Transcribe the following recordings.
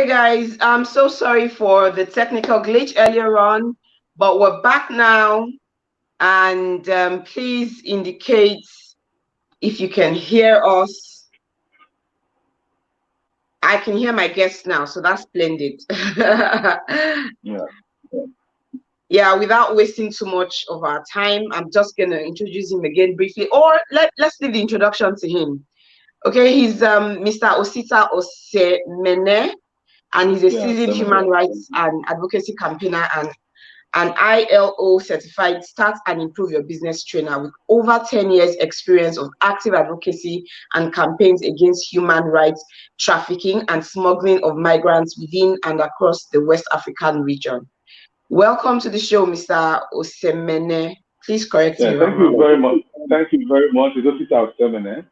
guys, I'm so sorry for the technical glitch earlier on, but we're back now. And please indicate if you can hear us. I can hear my guests now, so that's splendid. Yeah. Yeah, without wasting too much of our time, I'm just going to introduce him again briefly, or let's leave the introduction to him. Okay, he's Mr. Osita Osemene, and he's a Yeah, seasoned Osemene. human rights and advocacy campaigner and an ILO certified start and improve your business trainer with over 10 years experience of active advocacy and campaigns against human rights trafficking and smuggling of migrants within and across the West African region. Welcome to the show, Mr. Osemene. Please correct me Yeah, if I'm thank you wrong. very much. Thank you very much. It's Osita Osemene.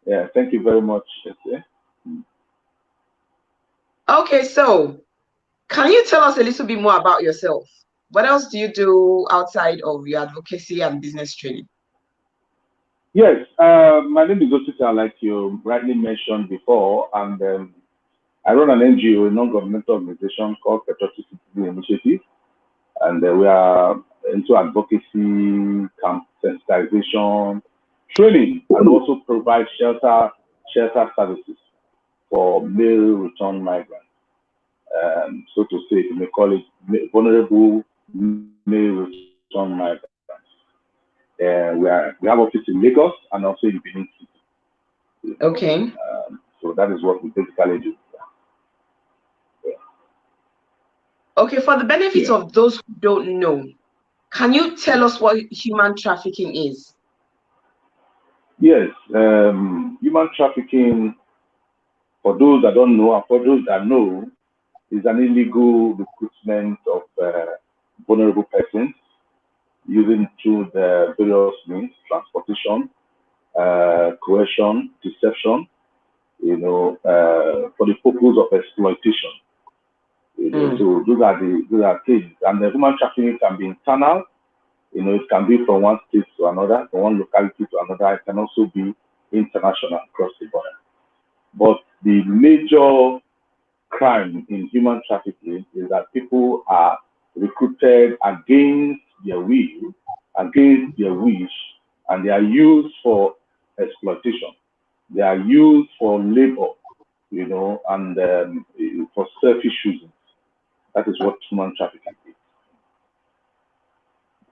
Yeah, thank you very much. Esse. Okay, so can you tell us a little bit more about yourself? What else do you do outside of your advocacy and business training? Yes, my name is Osita, like you rightly mentioned before, and I run an NGO, a non-governmental organization called Patriotic Citizen Initiative, and we are into advocacy, camp sensitization, training, and also provide shelter services for male return migrants. So to say, you may call it vulnerable male return migrants. We have office in Lagos and also in Benin City. Okay. So that is what we basically do. Okay, for the benefit Yeah. of those who don't know, can you tell us what human trafficking is? Yes, human trafficking, for those that don't know and for those that know, is an illegal recruitment of vulnerable persons using through the various means, transportation, coercion, deception, for the purpose of exploitation. So those are things. And the human trafficking can be internal. It can be from one state to another, from one locality to another. It can also be international across the border. But the major crime in human trafficking is that people are recruited against their will, against their wish, and they are used for exploitation. They are used for labor, and for selfish reasons. That is what human trafficking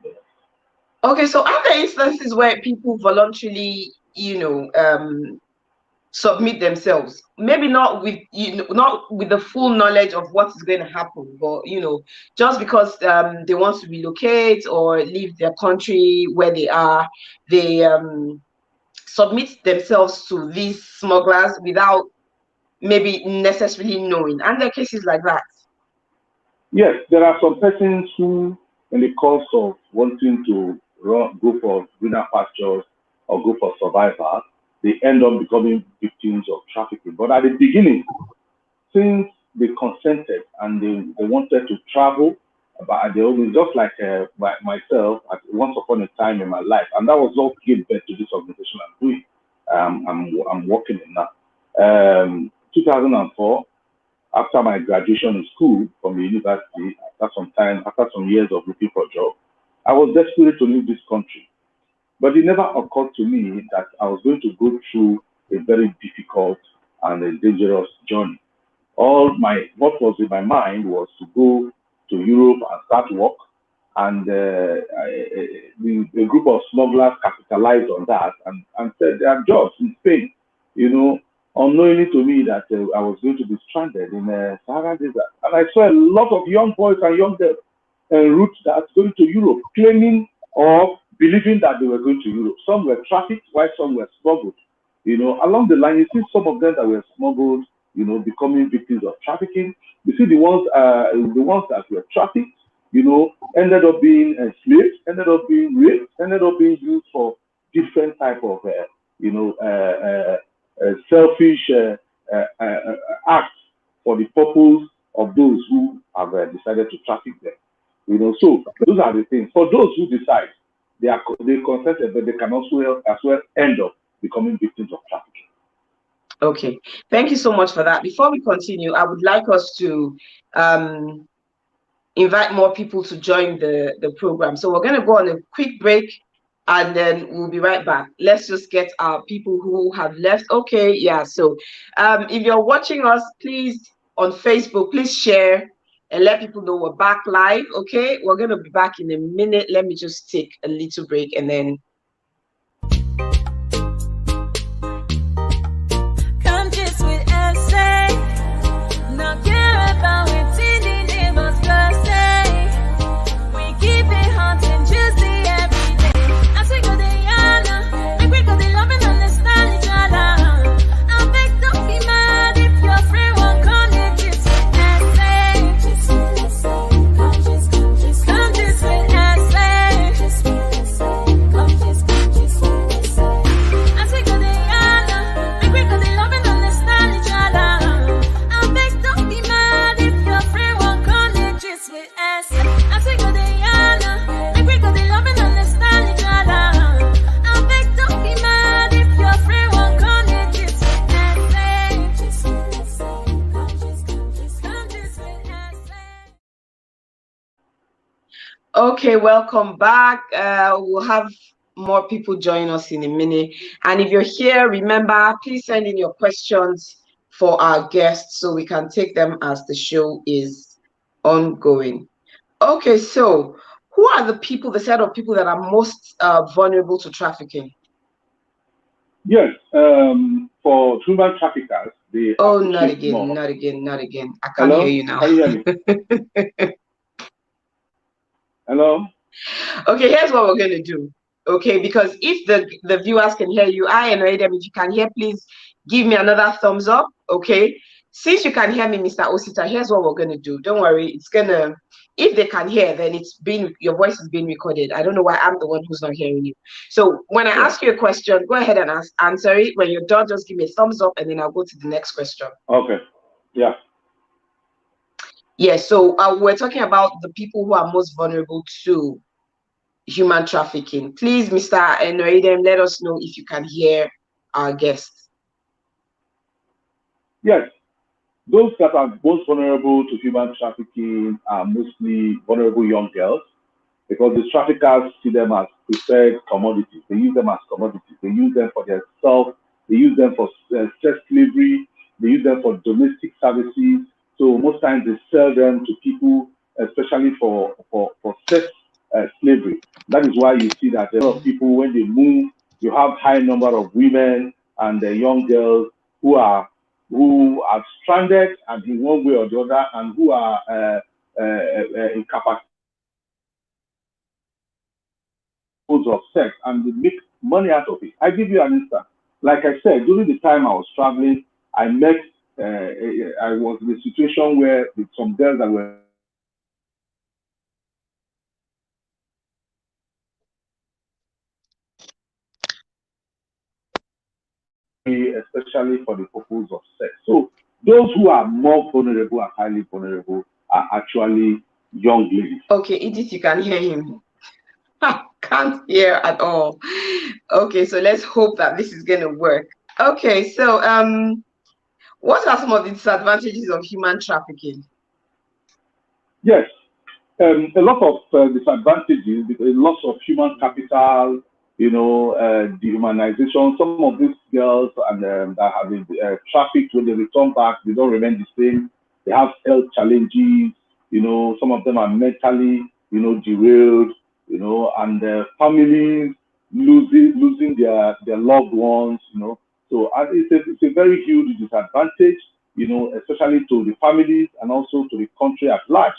is. Okay, so are there instances where people voluntarily, submit themselves? Maybe not with not with the full knowledge of what is going to happen, but just because they want to relocate or leave their country where they are, they submit themselves to these smugglers without maybe necessarily knowing. And there are cases like that. Yes, there are some persons who, in the course of wanting to go for greener pastures or go for survival, they end up becoming victims of trafficking. But at the beginning, since they consented and they wanted to travel, but they always just like myself at once upon a time in my life, and that was what gave birth to this organization I'm doing. I'm working in now. 2004, after my graduation in school from the university, after some years of looking for a job, I was desperate to leave this country. But it never occurred to me that I was going to go through a very difficult and a dangerous journey. All my what was in my mind was to go to Europe and start work, and a group of smugglers capitalized on that and said there are jobs in Spain, you know, unknowingly to me that I was going to be stranded in Sahara Desert, and I saw a lot of young boys and young girls en route that's going to Europe, claiming or believing that they were going to Europe. Some were trafficked, while some were smuggled. Along the line, you see some of them that were smuggled, becoming victims of trafficking. You see the ones that were trafficked, ended up being enslaved, ended up being raped, ended up being used for different type of, selfish acts for the purpose of those who have decided to traffic them. So those are the things. For those who decide, they consented, but they can also as well end up becoming victims of trafficking. Okay, thank you so much for that. Before we continue, I would like us to invite more people to join the program. So we're going to go on a quick break and then we'll be right back. Let's just get our people who have left. Okay, yeah. So if you're watching us, please, on Facebook, please share and let people know we're back live. Okay, we're going to be back in a minute. Let me just take a little break and then come just with Esse. Not care about what's in the neighbors per se. We keep it hot and juicy every day. As we go the yana, make we go the love and understand each other. I beg don't be mad if your friend won't come here just with Esse. Just with Esse. Come just with Esse. Come just with Esse. As we go the yana, make we go the love and understand each other. I beg don't be mad if your friend won't come here just with Esse. As we go the yana, make we go the love and understand each other. I beg don't be mad if your friend won't come here just with Esse. Just with Esse. Come just with Esse. okay, welcome back. We'll have more people join us in a minute. And if you're here, remember, please send in your questions for our guests so we can take them as the show is ongoing. Okay, so who are the people, the set of people that are most vulnerable to trafficking? Yes, for human traffickers, they Oh, not appreciate again, more. not again, not again. I can't Hello? hear you now. Can you hear me? Hello? Okay, here's what we're going to do. Okay, because if the viewers can hear you, I and them, if you can hear, please give me another thumbs up. Okay, since you can hear me, Mr. Osita, here's what we're going to do. Don't worry, it's gonna, if they can hear, then it's been, your voice is being recorded. I don't know why I'm the one who's not hearing you. So when I ask you a question, go ahead and answer it. When you're done, just give me a thumbs up and then I'll go to the next question. Okay. Yeah. Yeah, so we're talking about the people who are most vulnerable to human trafficking. Please, Mr. Noidem, let us know if you can hear our guests. Yes. Those that are most vulnerable to human trafficking are mostly vulnerable young girls because the traffickers see them as preferred commodities. They use them as commodities. They use them for their self. They use them for sex slavery. They use them for domestic services. So most times they sell them to people, especially for sex slavery. That is why you see that a lot of people, when they move, you have high number of women and young girls who are stranded and in one way or the other, and who are incapacitated of sex, and they make money out of it. I give you an instance. Like I said, during the time I was traveling, I met, I was in a situation where with some girls that were especially for the purpose of sex. So those who are more vulnerable and highly vulnerable are actually young ladies. Okay, Edith, you can hear him. I can't hear at all. Okay, so let's hope that this is going to work. Okay, so what are some of the disadvantages of human trafficking? Yes, a lot of disadvantages, because loss of human capital, dehumanization. Some of these girls and that have been trafficked, when they return back, they don't remain the same. They have health challenges. Some of them are mentally, derailed. And families losing their loved ones. So it's a very huge disadvantage. Especially to the families and also to the country at large.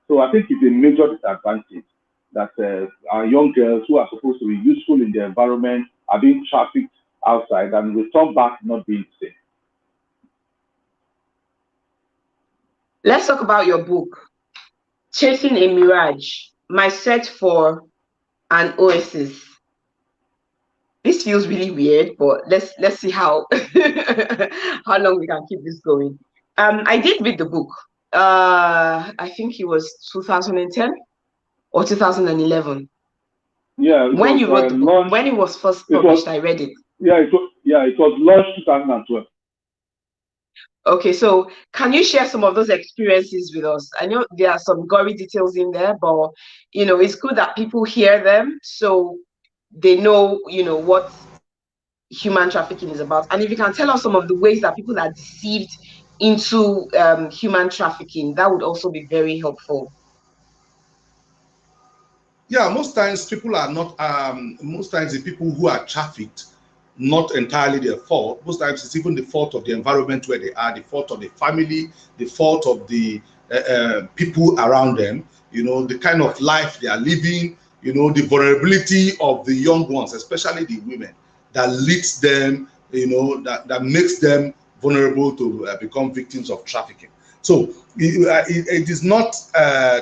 So I think it's a major disadvantage that our young girls who are supposed to be useful in the environment are being trafficked outside and return back not being safe. Let's talk about your book, Chasing a Mirage, My Search for an Oasis. This feels really weird, but let's see how how long we can keep this going. I did read the book. I think it was 2010 or 2011. Yeah. When you wrote the book, when it was first published, I read it. Yeah, it was launched 2012. Okay, so can you share some of those experiences with us? I know there are some gory details in there, but it's good that people hear them so they know, what human trafficking is about. And if you can tell us some of the ways that people are deceived into human trafficking, that would also be very helpful. Yeah, most times people are not, most times the people who are trafficked, not entirely their fault. Most times it's even the fault of the environment where they are, the fault of the family, the fault of the people around them, the kind of life they are living, the vulnerability of the young ones, especially the women, that leads them, that makes them vulnerable to become victims of trafficking. So it is not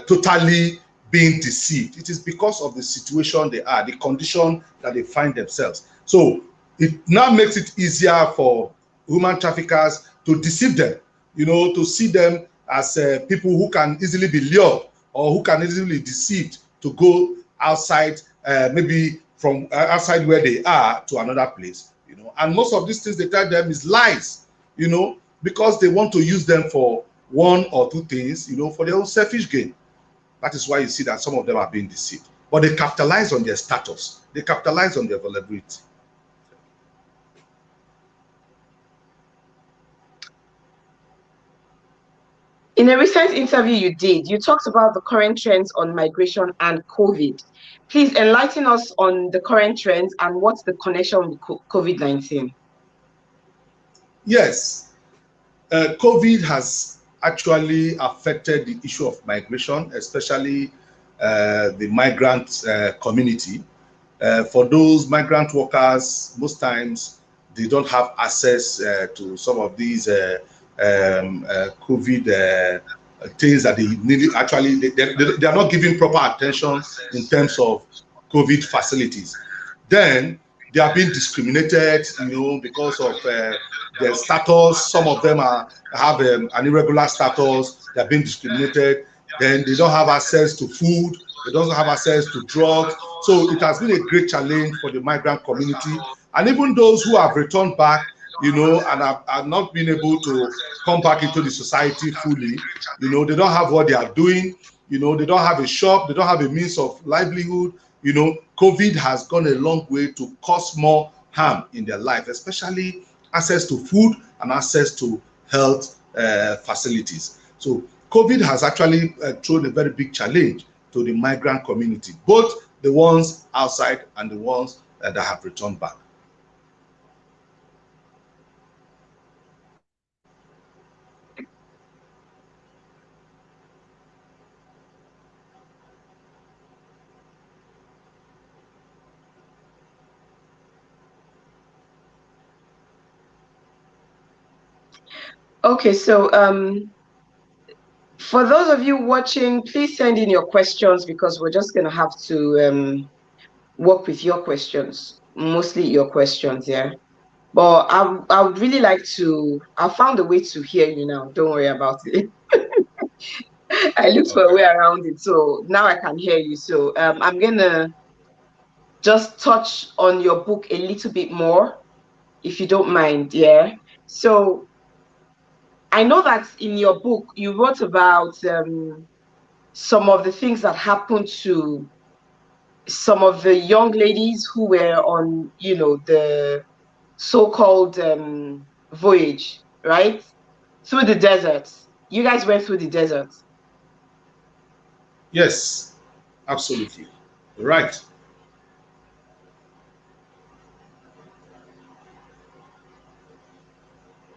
totally being deceived. It is because of the situation they are, the condition that they find themselves. So it now makes it easier for human traffickers to deceive them, to see them as people who can easily be lured or who can easily be deceived to go outside, maybe from outside where they are to another place, And most of these things they tell them is lies, because they want to use them for one or two things, for their own selfish gain. That is why you see that some of them are being deceived. But they capitalize on their status. They capitalize on their vulnerability. In a recent interview you did, you talked about the current trends on migration and COVID. Please enlighten us on the current trends and what's the connection with COVID-19. Yes, COVID has actually affected the issue of migration, especially the migrant community. For those migrant workers, most times they don't have access to some of these COVID things that they need. Actually, they are not giving proper attention in terms of COVID facilities. Then they are being discriminated, because of their status. Some of them have an irregular status. They are being discriminated. Then they don't have access to food. They don't have access to drugs. So it has been a great challenge for the migrant community. And even those who have returned back, and have not been able to come back into the society fully, they don't have what they are doing. They don't have a shop. They don't have a means of livelihood. COVID has gone a long way to cause more harm in their life, especially access to food and access to health facilities. So COVID has actually thrown a very big challenge to the migrant community, both the ones outside and the ones that have returned back. Okay, so for those of you watching, please send in your questions because we're just going to have to work with your questions, mostly your questions, yeah. But I would really like to, I found a way to hear you now. Don't worry about it. I looked for a way around it, so now I can hear you. So I'm going to just touch on your book a little bit more, if you don't mind, yeah. So I know that in your book, you wrote about some of the things that happened to some of the young ladies who were on, the so-called voyage, right? Through the desert. You guys went through the desert. Yes, absolutely. Right.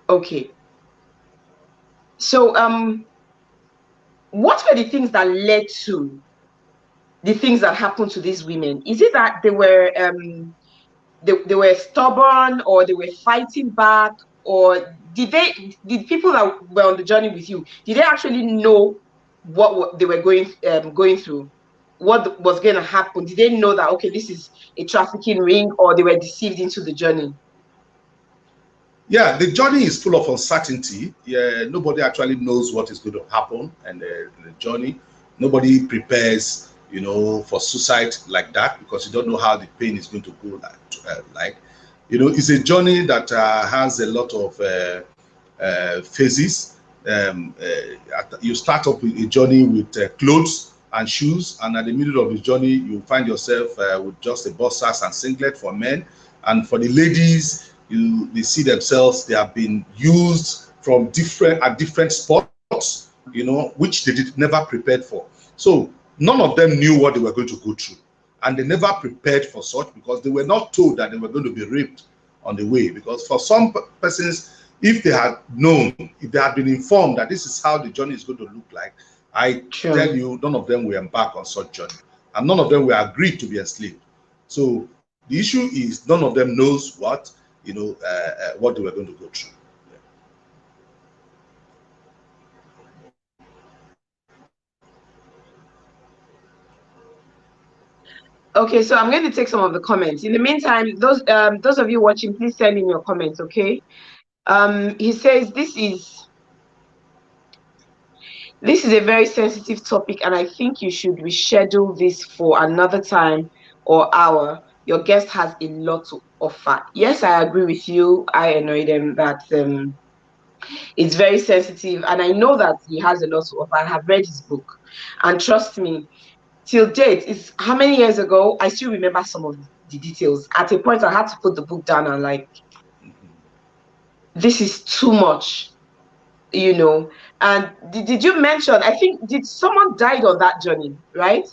Okay. So what were the things that led to the things that happened to these women? Is it that they were they were stubborn, or they were fighting back, or did people that were on the journey with you, did they actually know what they were going through, what was going to happen? Did they know that, okay, this is a trafficking ring, or they were deceived into the journey? Yeah, the journey is full of uncertainty. Yeah, nobody actually knows what is going to happen, and the journey, nobody prepares, for suicide like that, because you don't know how the pain is going to go. Like, it's a journey that has a lot of phases. You start up a journey with clothes and shoes, and at the middle of the journey, you find yourself with just a boxers and singlet for men, and for the ladies, they see themselves, they have been used from different spots, you know, which they never prepared for. So none of them knew what they were going to go through, and they never prepared for such, because they were not told that they were going to be raped on the way. Because for some persons, if they had known, if they had been informed that this is how the journey is going to look like, I tell you, none of them will embark on such journey, and none of them will agree to be enslaved. So the issue is none of them knows what, you know, what they were going to go through. Okay, so I'm going to take some of the comments. In the meantime, those of you watching, please send in your comments, okay? He says this is a very sensitive topic, and I think you should reschedule this for another time or hour. Your guest has a lot to offer. Yes, I agree with you. I annoy them that it's very sensitive, and I know that he has a lot to offer. I have read his book, and trust me, till date, it's how many years ago? I still remember some of the details. At a point, I had to put the book down and like, this is too much, you know. And did you mention, I think, did someone died on that journey, right?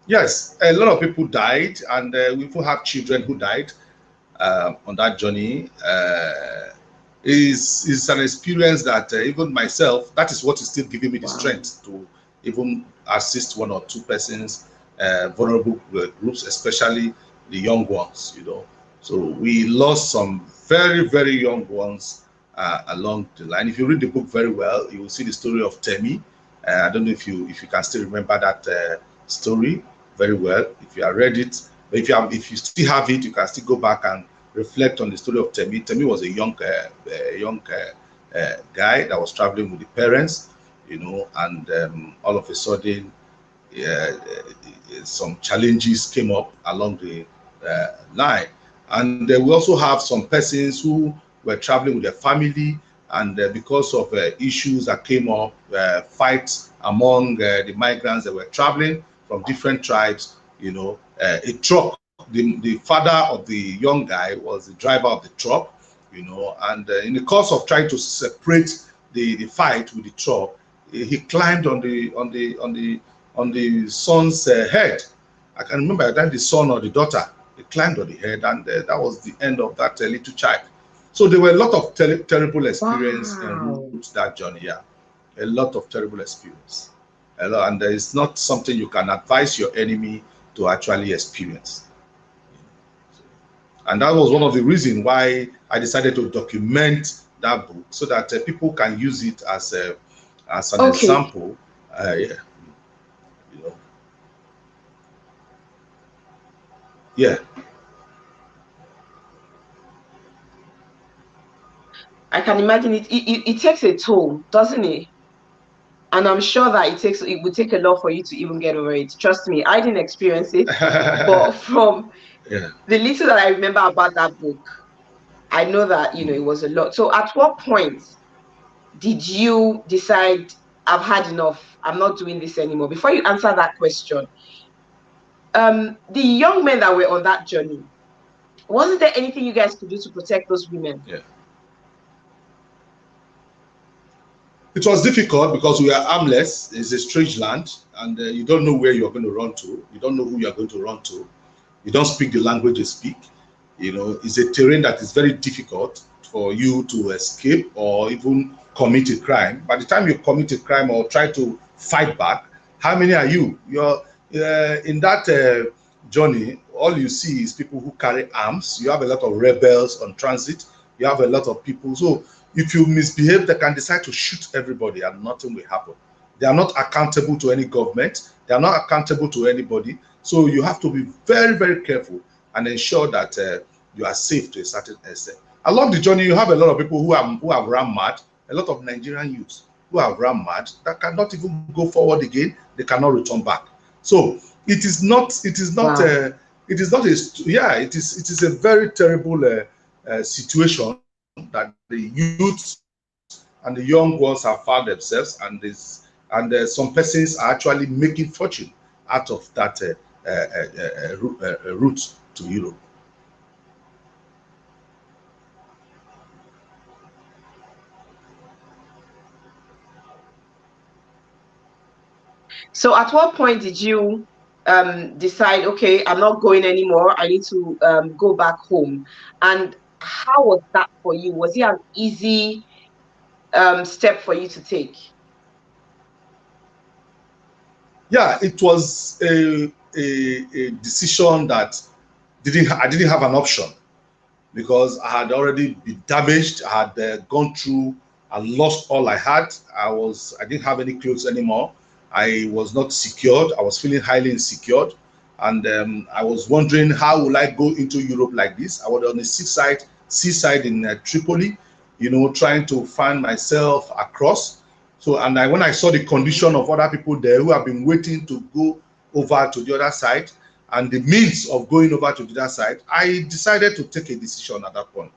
Yes, a lot of people died, and we even have children who died on that journey. Is an experience that even myself, that is what is still giving me the strength to even assist one or two persons, vulnerable groups, especially the young ones, you know. So we lost some very, very young ones along the line. If you read the book very well, you will see the story of Temi. I don't know if you can still remember that story very well. If you have read it, but if you still have it, you can still go back and reflect on the story of Temi. Temi was a young guy that was traveling with the parents, you know, and all of a sudden, some challenges came up along the line. And we also have some persons who were traveling with their family, and because of issues that came up, fights among the migrants that were traveling from different tribes, you know, a truck, the father of the young guy was the driver of the truck, you know, and in the course of trying to separate the fight with the truck, he climbed on the son's head. I can remember that the son or the daughter, he climbed on the head, and that was the end of that little child. So there were a lot of terrible experience in that journey. Yeah, a lot of terrible experience. And it's not something you can advise your enemy to actually experience. And that was one of the reasons why I decided to document that book, so that people can use it as an example. Yeah, you know. Yeah. I can imagine it takes a toll, doesn't it? And I'm sure that it would take a lot for you to even get over it. Trust me, I didn't experience it, but from the little that I remember about that book, I know that, you know, it was a lot. So at what point did you decide, I've had enough, I'm not doing this anymore? Before you answer that question, the young men that were on that journey, wasn't there anything you guys could do to protect those women? Yeah. It was difficult because we are armless. It's a strange land, and you don't know where you're going to run to. You don't know who you're going to run to. You don't speak the language they speak. You know, it's a terrain that is very difficult for you to escape or even commit a crime. By the time you commit a crime or try to fight back, how many are you? You're in that journey. All you see is people who carry arms. You have a lot of rebels on transit. You have a lot of people. So if you misbehave, they can decide to shoot everybody and nothing will happen. They are not accountable to any government. They are not accountable to anybody. So you have to be very, very careful and ensure that you are safe to a certain extent. Along the journey, you have a lot of people who have run mad, a lot of Nigerian youths who have run mad that cannot even go forward again. They cannot return back. So it is a very terrible situation that the youths and the young ones have found themselves, and some persons are actually making fortune out of that route to Europe. So at what point did you decide, okay, I'm not going anymore, I need to go back home? And how was that for you? Was it an easy step for you to take? Yeah, it was a decision that I didn't have an option, because I had already been damaged. I had gone through, I lost all I had. I didn't have any clothes anymore. I was not secured. I was feeling highly insecure, and I was wondering, how will I go into Europe like this? I was on the seaside in Tripoli, you know, trying to find myself across. So, and when I saw the condition of other people there who have been waiting to go over to the other side, and the means of going over to the other side, I decided to take a decision at that point,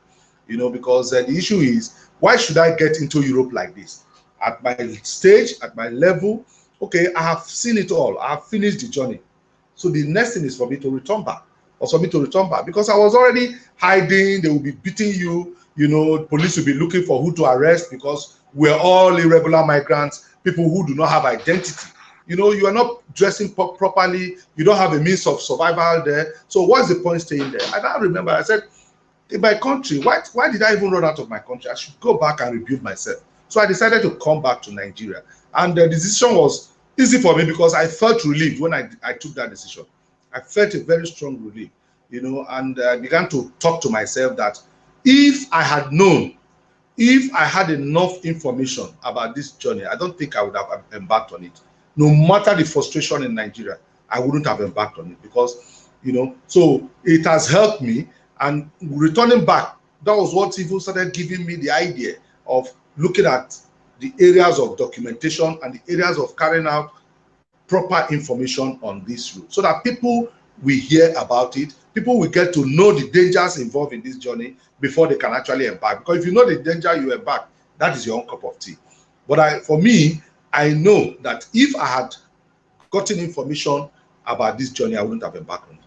you know, because the issue is, why should I get into Europe like this? At my stage, at my level, okay, I have seen it all. I have finished the journey. So the next thing is for me to return back, because I was already hiding. They will be beating you, you know, police will be looking for who to arrest, because we're all irregular migrants, people who do not have identity. You know, you are not dressing properly. You don't have a means of survival there. So what's the point staying there? And I remember I said, in my country, why did I even run out of my country? I should go back and rebuild myself. So I decided to come back to Nigeria. And the decision was easy for me, because I felt relieved when I took that decision. I felt a very strong relief, you know, and I began to talk to myself that if I had known, if I had enough information about this journey, I don't think I would have embarked on it. No matter the frustration in Nigeria, I wouldn't have embarked on it, because, you know, so it has helped me. And returning back, that was what even started giving me the idea of looking at the areas of documentation and the areas of carrying out proper information on this route, so that people will hear about it, people will get to know the dangers involved in this journey before they can actually embark. Because if you know the danger, you embark, that is your own cup of tea. But for me, I know that if I had gotten information about this journey, I wouldn't have embarked on it.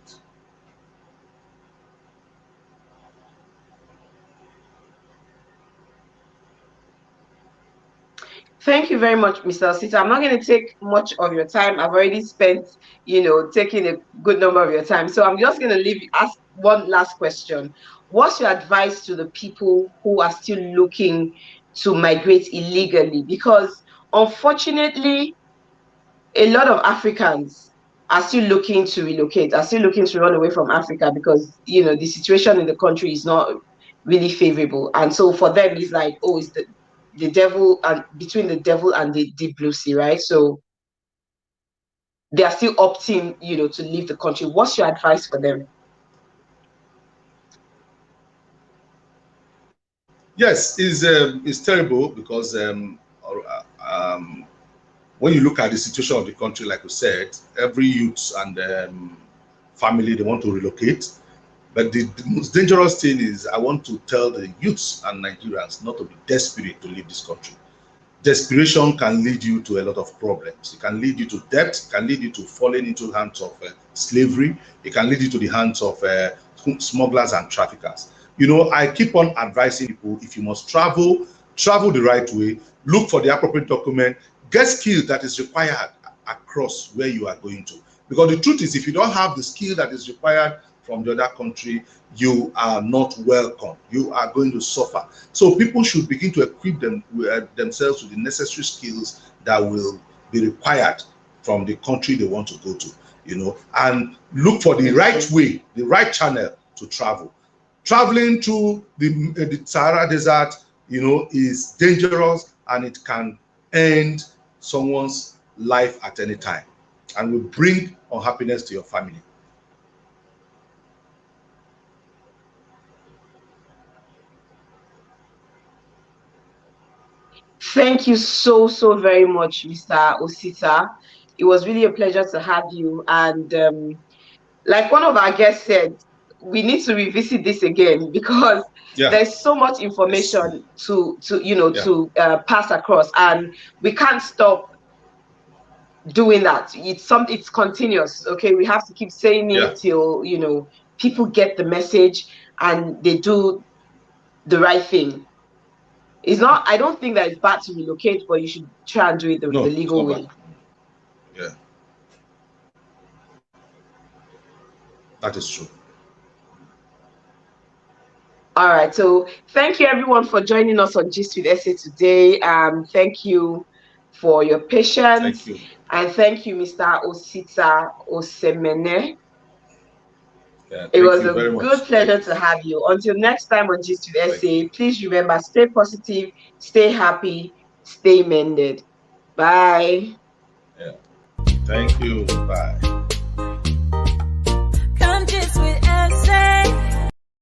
Thank you very much, Mr. Osita. I'm not going to take much of your time. I've already spent, you know, taking a good number of your time. So I'm just going to ask one last question. What's your advice to the people who are still looking to migrate illegally? Because unfortunately, a lot of Africans are still looking to relocate, are still looking to run away from Africa, because, you know, the situation in the country is not really favorable. And so for them, it's like, oh, it's the devil, and between the devil and the deep blue sea, right? So they are still opting, you know, to leave the country. What's your advice for them? Yes, it's terrible, because when you look at the situation of the country, like you said, every youth and family, they want to relocate. But the most dangerous thing is, I want to tell the youths and Nigerians not to be desperate to leave this country. Desperation can lead you to a lot of problems. It can lead you to debt, it can lead you to falling into the hands of slavery, it can lead you to the hands of smugglers and traffickers. You know, I keep on advising people, if you must travel, travel the right way, look for the appropriate document, get skill that is required across where you are going to. Because the truth is, if you don't have the skill that is required from the other country, you are not welcome. You are going to suffer. So people should begin to equip themselves with the necessary skills that will be required from the country they want to go to, you know, and look for the right way, the right channel to travel. Traveling through the Sahara Desert, you know, is dangerous, and it can end someone's life at any time and will bring unhappiness to your family. Thank you so very much, Mr. Osita. It was really a pleasure to have you. And like one of our guests said, we need to revisit this again, because there's so much information to pass across, and we can't stop doing that. It's continuous. Okay, we have to keep saying it till people get the message and they do the right thing. It's not, I don't think that it's bad to relocate, but you should try and do it the legal way. Yeah, that is true. All right, so thank you everyone for joining us on Gist with Esse today. Thank you for your patience. Thank you. And thank you, Mr. Osita Osemene. It was a good pleasure to have you. Until next time on Gist with Esse, please remember, stay positive, stay happy, stay mended. Bye. Thank you. Bye.